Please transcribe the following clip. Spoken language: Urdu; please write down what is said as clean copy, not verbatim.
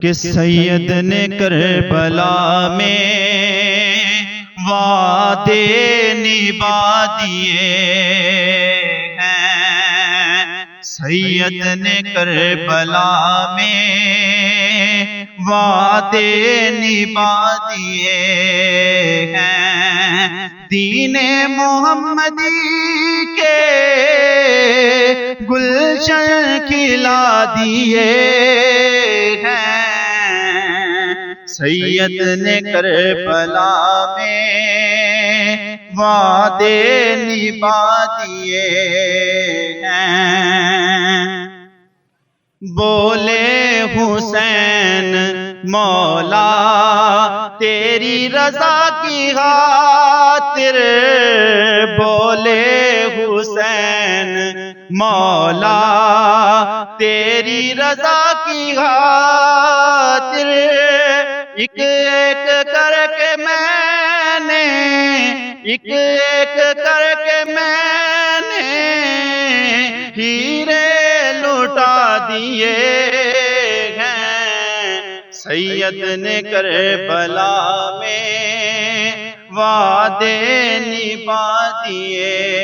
کہ سید نے کربلا میں وعدے نبھا دیے ہیں، سید نے کربلا میں وعدے نبھا دیے ہیں، دین محمدی کے گلشن کھلا دیے ہیں، سید نے کربلا میں وعدے نبھا دیے ہیں۔ بولے حسین مولا تیری رضا کی خاطر، بولے حسین مولا تیری رضا کی خاطر، ایک ایک کر کے میں نے، ایک ایک کر کے میں نے ہیرے لوٹا دیے ہیں، سید نے کربلا میں وعدے نبھا دیے